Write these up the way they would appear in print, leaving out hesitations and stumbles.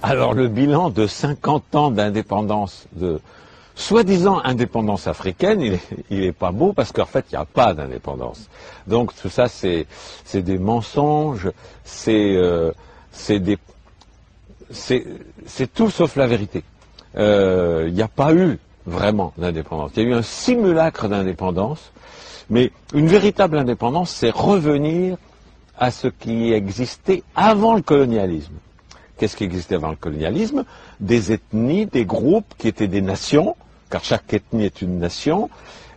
Alors le bilan de 50 ans d'indépendance, de soi-disant indépendance africaine, il est pas beau parce qu'en fait il n'y a pas d'indépendance. Donc tout ça c'est des mensonges, c'est tout sauf la vérité. Il n'y a pas eu vraiment d'indépendance. Il y a eu un simulacre d'indépendance, mais une véritable indépendance, c'est revenir à ce qui existait avant le colonialisme. Qu'est-ce qui existait avant le colonialisme? Des ethnies, des groupes qui étaient des nations, car chaque ethnie est une nation,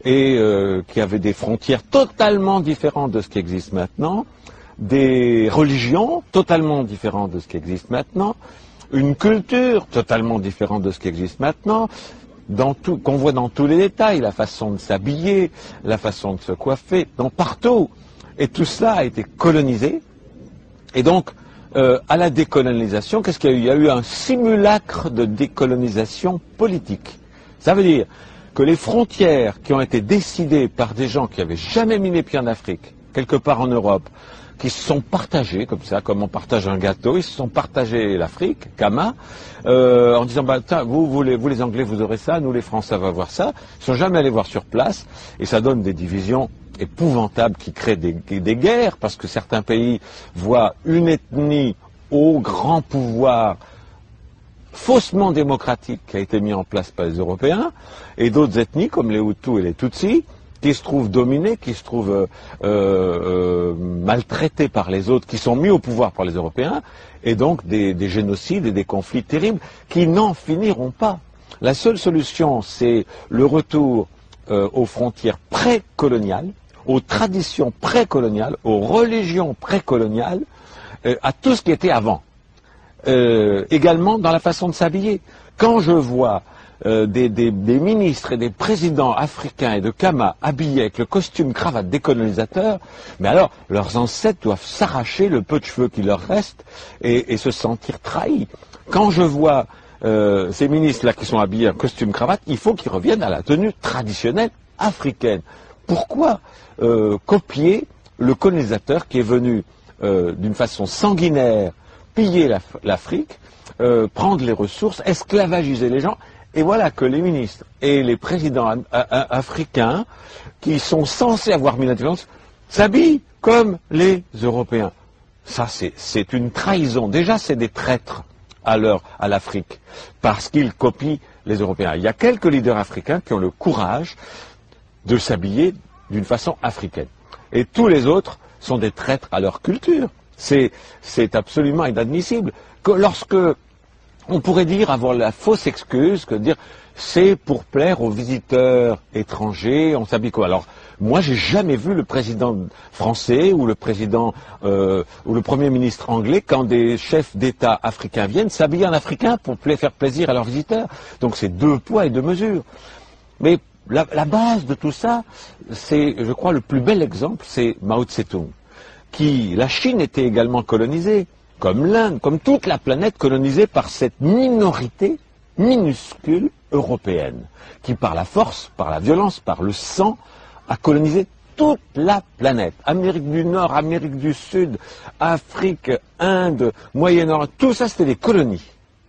et qui avaient des frontières totalement différentes de ce qui existe maintenant, des religions totalement différentes de ce qui existe maintenant, une culture totalement différente de ce qui existe maintenant, qu'on voit dans tous les détails, la façon de s'habiller, la façon de se coiffer, partout. Et tout cela a été colonisé. Et donc, à la décolonisation, qu'est-ce qu'il y a eu? Il y a eu un simulacre de décolonisation politique. Ça veut dire que les frontières qui ont été décidées par des gens qui n'avaient jamais mis les pieds en Afrique, quelque part en Europe, qui se sont partagés comme ça, comme on partage un gâteau, ils se sont partagés l'Afrique, Kama, en disant vous les Anglais vous aurez ça, nous les Français on va voir ça. Ils ne sont jamais allés voir sur place et ça donne des divisions épouvantables qui créent des guerres parce que certains pays voient une ethnie au grand pouvoir faussement démocratique qui a été mis en place par les Européens et d'autres ethnies comme les Hutus et les Tutsis qui se trouvent dominés, qui se trouvent maltraités par les autres, qui sont mis au pouvoir par les Européens, et donc des génocides et des conflits terribles qui n'en finiront pas. La seule solution, c'est le retour aux frontières précoloniales, aux traditions précoloniales, aux religions précoloniales, à tout ce qui était avant. Également dans la façon de s'habiller. Quand je vois des ministres et des présidents africains et de Kama habillés avec le costume cravate des colonisateurs, mais alors leurs ancêtres doivent s'arracher le peu de cheveux qui leur reste et se sentir trahis. Quand je vois ces ministres-là qui sont habillés en costume cravate, il faut qu'ils reviennent à la tenue traditionnelle africaine. Pourquoi copier le colonisateur qui est venu d'une façon sanguinaire piller l'Afrique, prendre les ressources, esclavagiser les gens? Et voilà que les ministres et les présidents africains, qui sont censés avoir mis l'indépendance, s'habillent comme les Européens. Ça, c'est une trahison. Déjà, c'est des traîtres à l'Afrique, parce qu'ils copient les Européens. Il y a quelques leaders africains qui ont le courage de s'habiller d'une façon africaine. Et tous les autres sont des traîtres à leur culture. C'est absolument inadmissible. Lorsque on pourrait avoir la fausse excuse que de dire c'est pour plaire aux visiteurs étrangers, on s'habille quoi? Alors, moi, j'ai jamais vu le président français ou le président ou le premier ministre anglais, quand des chefs d'État africains viennent, s'habiller en africain pour faire plaisir à leurs visiteurs. Donc, c'est deux poids et deux mesures. Mais la base de tout ça, c'est, je crois, le plus bel exemple, c'est Mao Tse-tung. La Chine était également colonisée, comme l'Inde, comme toute la planète colonisée par cette minorité minuscule européenne, qui par la force, par la violence, par le sang, a colonisé toute la planète. Amérique du Nord, Amérique du Sud, Afrique, Inde, Moyen-Orient, tout ça c'était des colonies.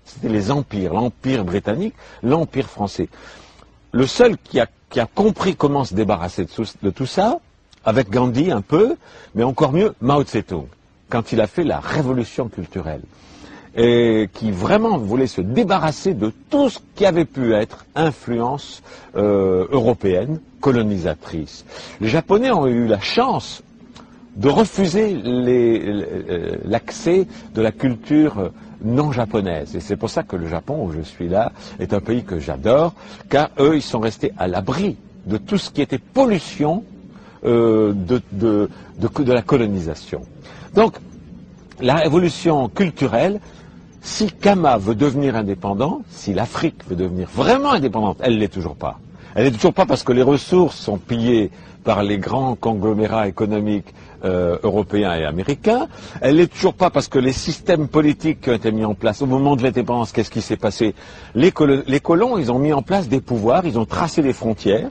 C'était les empires, l'empire britannique, l'empire français. Le seul qui a compris comment se débarrasser de tout ça, avec Gandhi un peu, mais encore mieux Mao Tse-tung, quand il a fait la révolution culturelle, et qui vraiment voulait se débarrasser de tout ce qui avait pu être influence européenne, colonisatrice. Les Japonais ont eu la chance de refuser l'accès de la culture non japonaise. Et c'est pour ça que le Japon, où je suis là, est un pays que j'adore, car eux, ils sont restés à l'abri de tout ce qui était pollution de la colonisation. Donc, la révolution culturelle, si Kama veut devenir indépendant, si l'Afrique veut devenir vraiment indépendante, elle ne l'est toujours pas. Elle n'est toujours pas parce que les ressources sont pillées par les grands conglomérats économiques européens et américains. Elle n'est toujours pas parce que les systèmes politiques qui ont été mis en place au moment de l'indépendance, qu'est-ce qui s'est passé? Les colons, ils ont mis en place des pouvoirs, ils ont tracé des frontières,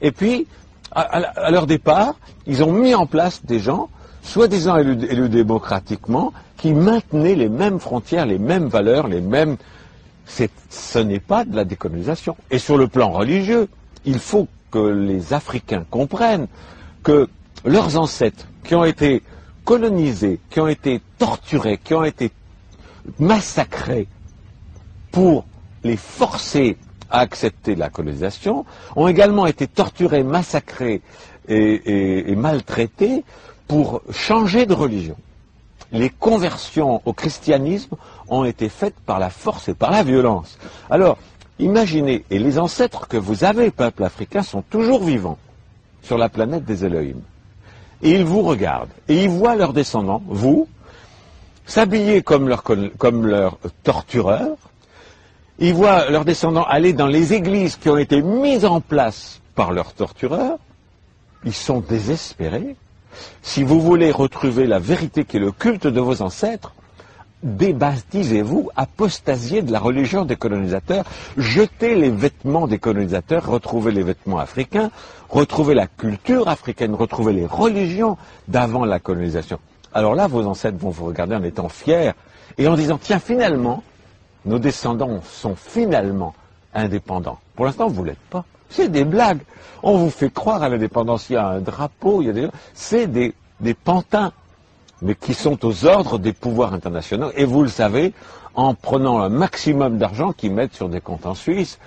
et puis, à leur départ, ils ont mis en place des gens soi-disant élus démocratiquement, qui maintenaient les mêmes frontières, les mêmes valeurs, les mêmes... Ce n'est pas de la décolonisation. Et sur le plan religieux, il faut que les Africains comprennent que leurs ancêtres, qui ont été colonisés, qui ont été torturés, qui ont été massacrés pour les forcer à accepter la colonisation, ont également été torturés, massacrés et maltraités pour changer de religion. Les conversions au christianisme ont été faites par la force et par la violence. Alors, imaginez, et les ancêtres que vous avez, peuple africain, sont toujours vivants sur la planète des Elohim. Et ils vous regardent, et ils voient leurs descendants, vous, s'habiller comme leurs tortureurs. Ils voient leurs descendants aller dans les églises qui ont été mises en place par leurs tortureurs. Ils sont désespérés. Si vous voulez retrouver la vérité qui est le culte de vos ancêtres, débaptisez-vous, apostasiez de la religion des colonisateurs, jetez les vêtements des colonisateurs, retrouvez les vêtements africains, retrouvez la culture africaine, retrouvez les religions d'avant la colonisation. Alors là, vos ancêtres vont vous regarder en étant fiers et en disant, tiens, finalement, nos descendants sont finalement indépendants. Pour l'instant, vous ne l'êtes pas. C'est des blagues. On vous fait croire à l'indépendance. Il y a un drapeau, il y a des... C'est des pantins, mais qui sont aux ordres des pouvoirs internationaux. Et vous le savez, en prenant un maximum d'argent qu'ils mettent sur des comptes en Suisse.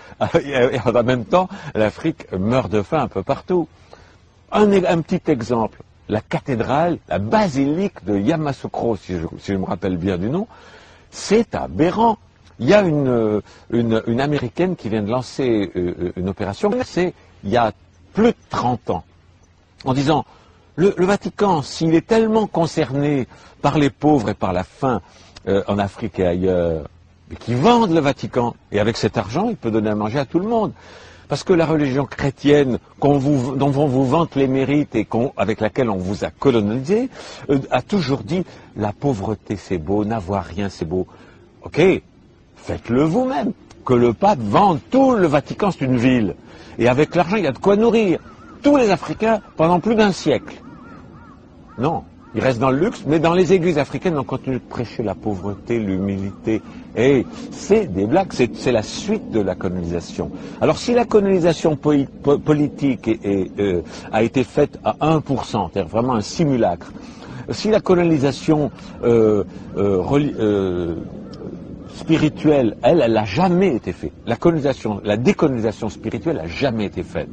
Et en même temps, l'Afrique meurt de faim un peu partout. Un petit exemple. La cathédrale, la basilique de Yamoussoukro, si je me rappelle bien du nom, c'est aberrant. Il y a une Américaine qui vient de lancer une opération, c'est il y a plus de 30 ans, en disant, le Vatican, s'il est tellement concerné par les pauvres et par la faim en Afrique et ailleurs, mais qu'ils vendent le Vatican, et avec cet argent, il peut donner à manger à tout le monde. Parce que la religion chrétienne, dont on vous vante les mérites et avec laquelle on vous a colonisé, a toujours dit, la pauvreté c'est beau, n'avoir rien c'est beau. Ok, faites-le vous-même. Que le pape vende tout le Vatican, c'est une ville. Et avec l'argent, il y a de quoi nourrir tous les Africains pendant plus d'un siècle. Non, ils restent dans le luxe, mais dans les églises africaines, on continue de prêcher la pauvreté, l'humilité. Et c'est des blagues, c'est la suite de la colonisation. Alors si la colonisation politique a été faite à 1%, c'est-à-dire vraiment un simulacre, si la colonisation spirituelle, elle n'a jamais été faite. La décolonisation spirituelle n'a jamais été faite.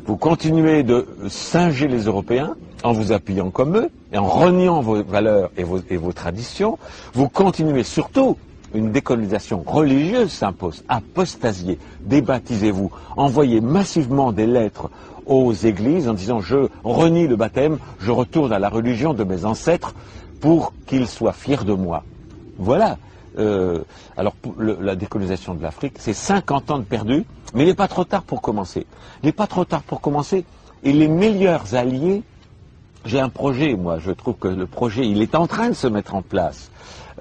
Vous continuez de singer les Européens en vous appuyant comme eux et en reniant vos valeurs et vos traditions. Vous continuez surtout, une décolonisation religieuse s'impose. Apostasiez, débaptisez-vous, envoyez massivement des lettres aux églises en disant je renie le baptême, je retourne à la religion de mes ancêtres pour qu'ils soient fiers de moi. Voilà. Alors la décolonisation de l'Afrique, c'est 50 ans de perdu, mais il n'est pas trop tard pour commencer. Il n'est pas trop tard pour commencer. Et les meilleurs alliés, j'ai un projet, moi, je trouve que le projet, il est en train de se mettre en place,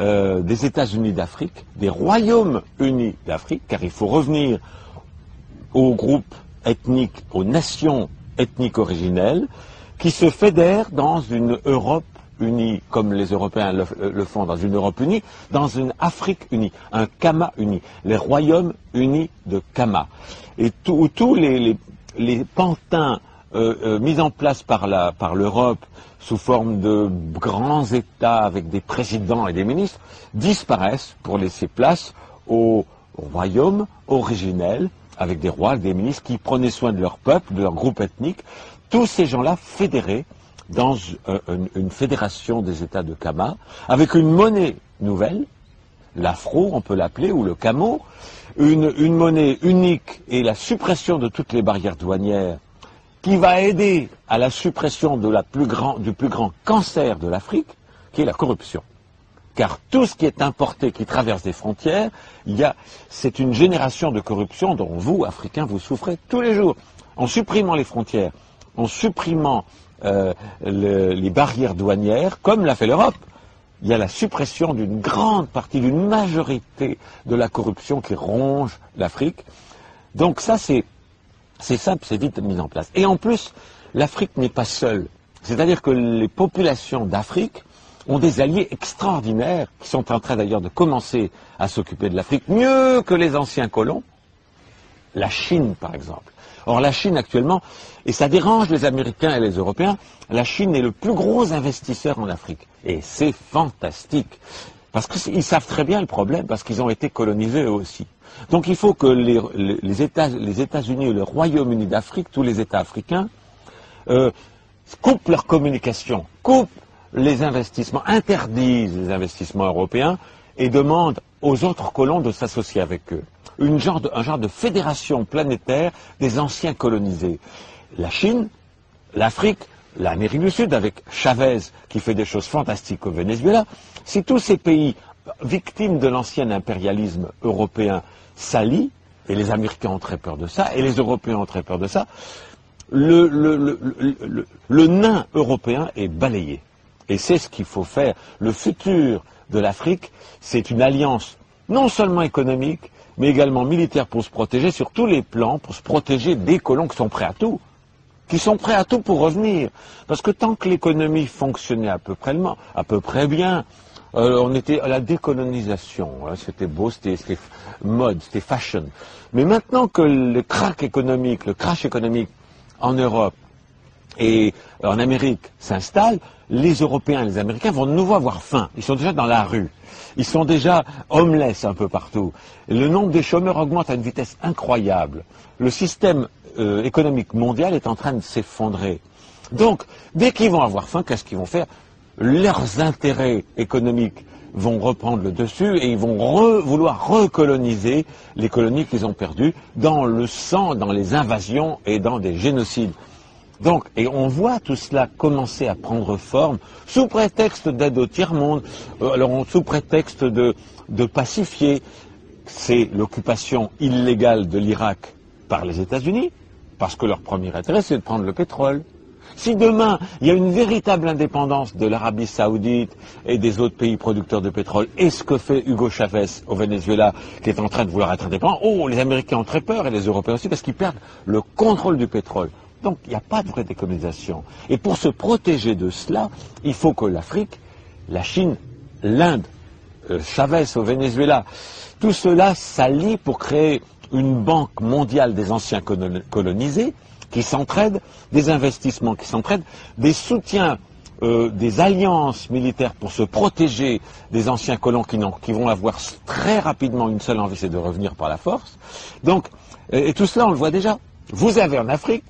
des États-Unis d'Afrique, des Royaumes unis d'Afrique, car il faut revenir aux groupes ethniques, aux nations ethniques originelles, qui se fédèrent dans une Europe unis, comme les Européens le font, dans une Europe unie, dans une Afrique unie, un Kama uni, les royaumes unis de Kama. Et tous les pantins mis en place par l'Europe sous forme de grands États avec des présidents et des ministres disparaissent pour laisser place aux royaumes originels avec des rois, des ministres qui prenaient soin de leur peuple, de leur groupe ethnique, tous ces gens-là fédérés dans une fédération des États de Kama, avec une monnaie nouvelle, l'afro, on peut l'appeler, ou le camo, une monnaie unique et la suppression de toutes les barrières douanières, qui va aider à la suppression du plus grand cancer de l'Afrique, qui est la corruption. Car tout ce qui est importé, qui traverse des frontières, c'est une génération de corruption dont vous, Africains, vous souffrez tous les jours. En supprimant les frontières, en supprimant les barrières douanières, comme l'a fait l'Europe, il y a la suppression d'une grande partie, d'une majorité de la corruption qui ronge l'Afrique. Donc ça, c'est simple, c'est vite mis en place. Et en plus, l'Afrique n'est pas seule. C'est-à-dire que les populations d'Afrique ont des alliés extraordinaires qui sont en train d'ailleurs de commencer à s'occuper de l'Afrique, mieux que les anciens colons. La Chine, par exemple. Or, la Chine, actuellement, et ça dérange les Américains et les Européens, la Chine est le plus gros investisseur en Afrique. Et c'est fantastique. Parce qu'ils savent très bien le problème, parce qu'ils ont été colonisés eux aussi. Donc il faut que les États-Unis et le Royaume-Uni d'Afrique, tous les États africains, coupent leur communication, coupent les investissements, interdisent les investissements européens et demandent aux autres colons de s'associer avec eux. Un genre de fédération planétaire des anciens colonisés. La Chine, l'Afrique, l'Amérique du Sud, avec Chavez qui fait des choses fantastiques au Venezuela, si tous ces pays victimes de l'ancien impérialisme européen s'allient, et les Américains ont très peur de ça, et les Européens ont très peur de ça, le nain européen est balayé. Et c'est ce qu'il faut faire. Le futur de l'Afrique, c'est une alliance non seulement économique, mais également militaire pour se protéger sur tous les plans, pour se protéger des colons qui sont prêts à tout. Qui sont prêts à tout pour revenir. Parce que tant que l'économie fonctionnait à peu près bien, on était à la décolonisation. Hein, c'était beau, c'était mode, c'était fashion. Mais maintenant que le crash économique en Europe et en Amérique s'installe, les Européens et les Américains vont de nouveau avoir faim. Ils sont déjà dans la rue. Ils sont déjà homeless un peu partout. Le nombre des chômeurs augmente à une vitesse incroyable. Le système économique mondial est en train de s'effondrer. Donc, dès qu'ils vont avoir faim, qu'est-ce qu'ils vont faire? Leurs intérêts économiques vont reprendre le dessus et ils vont vouloir recoloniser les colonies qu'ils ont perdues dans le sang, dans les invasions et dans des génocides. Donc, et on voit tout cela commencer à prendre forme sous prétexte d'aide au tiers-monde, sous prétexte de pacifier. C'est l'occupation illégale de l'Irak par les États-Unis, parce que leur premier intérêt, c'est de prendre le pétrole. Si demain, il y a une véritable indépendance de l'Arabie Saoudite et des autres pays producteurs de pétrole, et ce que fait Hugo Chavez au Venezuela, qui est en train de vouloir être indépendant, les Américains ont très peur, et les Européens aussi, parce qu'ils perdent le contrôle du pétrole. Donc, il n'y a pas de vraie décolonisation. Et pour se protéger de cela, il faut que l'Afrique, la Chine, l'Inde, Chavez au Venezuela, tout cela s'allie pour créer une banque mondiale des anciens colonisés qui s'entraident, des investissements qui s'entraident, des soutiens, des alliances militaires pour se protéger des anciens colons qui vont avoir très rapidement une seule envie, c'est de revenir par la force. Donc, et tout cela, on le voit déjà. Vous avez en Afrique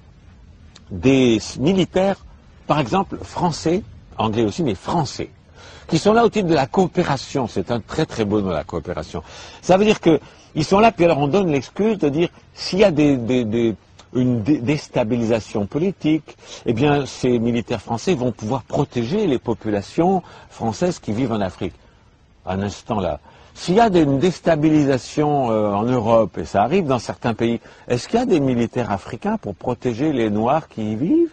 des militaires, par exemple français, anglais aussi, mais français, qui sont là au titre de la coopération. C'est un très très beau nom, la coopération. Ça veut dire qu'ils sont là, puis alors on donne l'excuse de dire s'il y a une déstabilisation politique, eh bien ces militaires français vont pouvoir protéger les populations françaises qui vivent en Afrique. Un instant là. S'il y a une déstabilisation en Europe, et ça arrive dans certains pays, est-ce qu'il y a des militaires africains pour protéger les Noirs qui y vivent?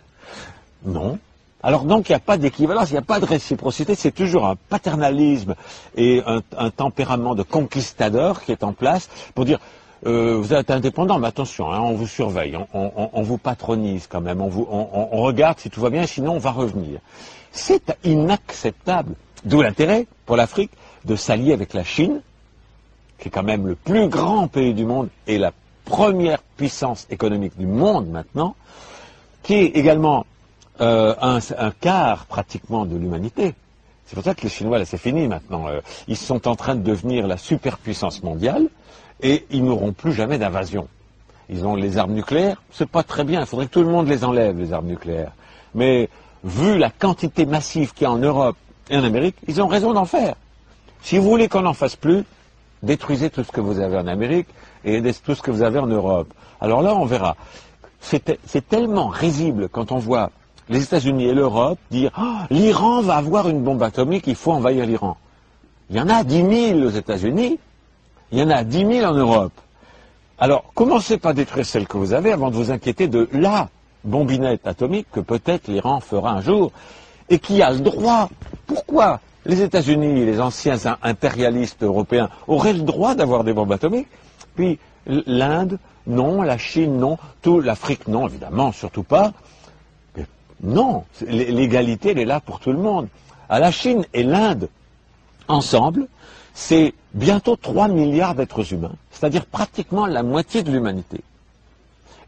Non. Alors donc il n'y a pas d'équivalence, il n'y a pas de réciprocité, c'est toujours un paternalisme et un tempérament de conquistador qui est en place pour dire vous êtes indépendant, mais attention, hein, on vous surveille, on vous patronise quand même, on regarde si tout va bien, sinon on va revenir. C'est inacceptable, d'où l'intérêt pour l'Afrique de s'allier avec la Chine, qui est quand même le plus grand pays du monde et la première puissance économique du monde maintenant, qui est également un quart pratiquement de l'humanité. C'est pour ça que les Chinois, là c'est fini maintenant, ils sont en train de devenir la superpuissance mondiale et ils n'auront plus jamais d'invasion. Ils ont les armes nucléaires, c'est pas très bien, il faudrait que tout le monde les enlève, les armes nucléaires. Mais vu la quantité massive qu'il y a en Europe et en Amérique, ils ont raison d'en faire. Si vous voulez qu'on n'en fasse plus, détruisez tout ce que vous avez en Amérique et tout ce que vous avez en Europe. Alors là, on verra. C'est tellement risible quand on voit les États-Unis et l'Europe dire « l'Iran va avoir une bombe atomique, il faut envahir l'Iran ». Il y en a 10 000 aux États-Unis, il y en a 10 000 en Europe. Alors, commencez par détruire celle que vous avez avant de vous inquiéter de la bombinette atomique que peut-être l'Iran fera un jour et qui a le droit. Pourquoi les États-Unis et les anciens impérialistes européens auraient le droit d'avoir des bombes atomiques, puis l'Inde, non, la Chine, non, l'Afrique, non, évidemment, surtout pas. Non, l'égalité, elle est là pour tout le monde. À la Chine et l'Inde, ensemble, c'est bientôt 3 milliards d'êtres humains, c'est-à-dire pratiquement la moitié de l'humanité.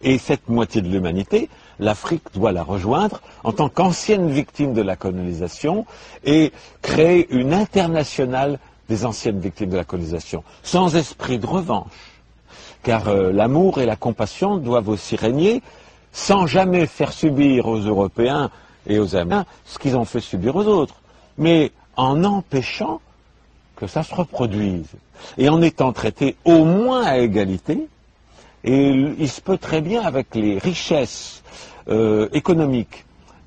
Et cette moitié de l'humanité, l'Afrique doit la rejoindre en tant qu'ancienne victime de la colonisation et créer une internationale des anciennes victimes de la colonisation, sans esprit de revanche. Car l'amour et la compassion doivent aussi régner, sans jamais faire subir aux Européens et aux Américains ce qu'ils ont fait subir aux autres, mais en empêchant que ça se reproduise, et en étant traités au moins à égalité. Et il se peut très bien, avec les richesses économiques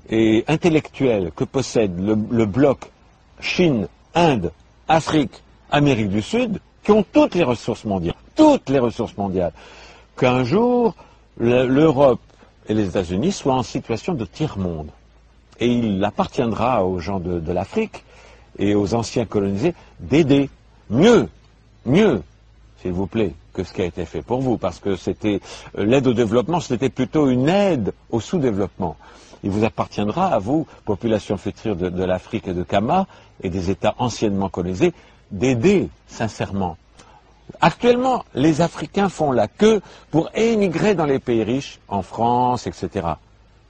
et intellectuelles que possède le bloc Chine, Inde, Afrique, Amérique du Sud, qui ont toutes les ressources mondiales, qu'un jour l'Europe et les États-Unis soient en situation de tiers-monde. Et il appartiendra aux gens de l'Afrique et aux anciens colonisés d'aider mieux, s'il vous plaît, que ce qui a été fait pour vous, parce que c'était l'aide au développement, c'était plutôt une aide au sous-développement. Il vous appartiendra, à vous, population future de l'Afrique et de Kama, et des États anciennement colonisés, d'aider sincèrement. Actuellement, les Africains font la queue pour émigrer dans les pays riches, en France, etc.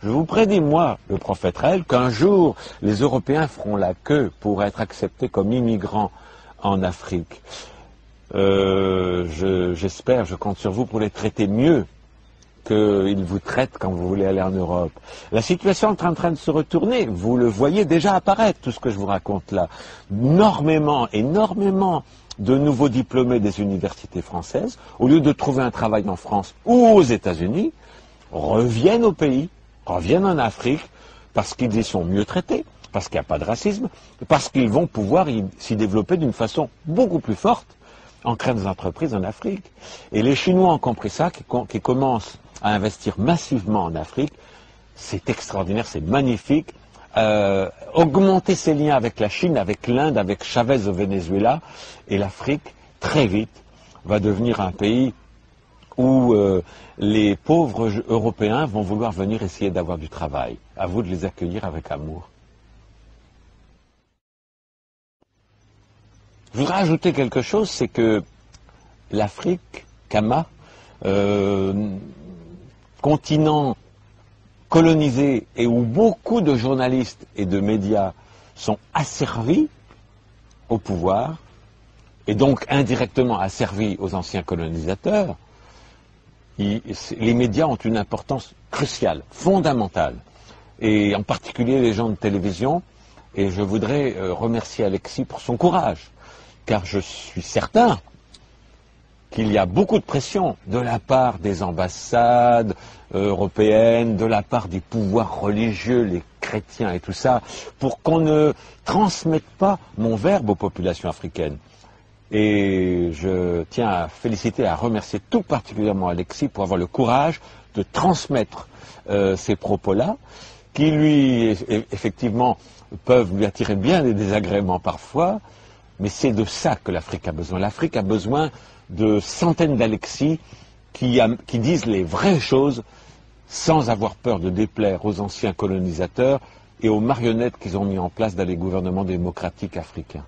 Je vous prédis, moi, le prophète Raël, qu'un jour, les Européens feront la queue pour être acceptés comme immigrants en Afrique. J'espère, je compte sur vous pour les traiter mieux qu'ils vous traitent quand vous voulez aller en Europe. La situation est en train de se retourner, vous le voyez déjà apparaître, tout ce que je vous raconte là. Énormément de nouveaux diplômés des universités françaises, au lieu de trouver un travail en France ou aux États-Unis, reviennent au pays, reviennent en Afrique, parce qu'ils y sont mieux traités, parce qu'il n'y a pas de racisme, parce qu'ils vont pouvoir s'y développer d'une façon beaucoup plus forte, en créant des entreprises en Afrique. Et les Chinois ont compris ça, qui commencent à investir massivement en Afrique. C'est extraordinaire, c'est magnifique. Augmenter ses liens avec la Chine, avec l'Inde, avec Chavez au Venezuela, et l'Afrique, très vite, va devenir un pays où les pauvres Européens vont vouloir venir essayer d'avoir du travail. À vous de les accueillir avec amour. Je voudrais ajouter quelque chose, c'est que l'Afrique, Kama, continent colonisé et où beaucoup de journalistes et de médias sont asservis au pouvoir, et donc indirectement asservis aux anciens colonisateurs, les médias ont une importance cruciale, fondamentale, et en particulier les gens de télévision, et je voudrais remercier Alexis pour son courage, car je suis certain qu'il y a beaucoup de pression de la part des ambassades européennes, de la part des pouvoirs religieux, les chrétiens et tout ça, pour qu'on ne transmette pas mon verbe aux populations africaines. Et je tiens à féliciter, à remercier tout particulièrement Alexis pour avoir le courage de transmettre ces propos-là, qui lui, effectivement, peuvent lui attirer bien des désagréments parfois, mais c'est de ça que l'Afrique a besoin. L'Afrique a besoin de centaines d'Alexis qui disent les vraies choses sans avoir peur de déplaire aux anciens colonisateurs et aux marionnettes qu'ils ont mis en place dans les gouvernements démocratiques africains.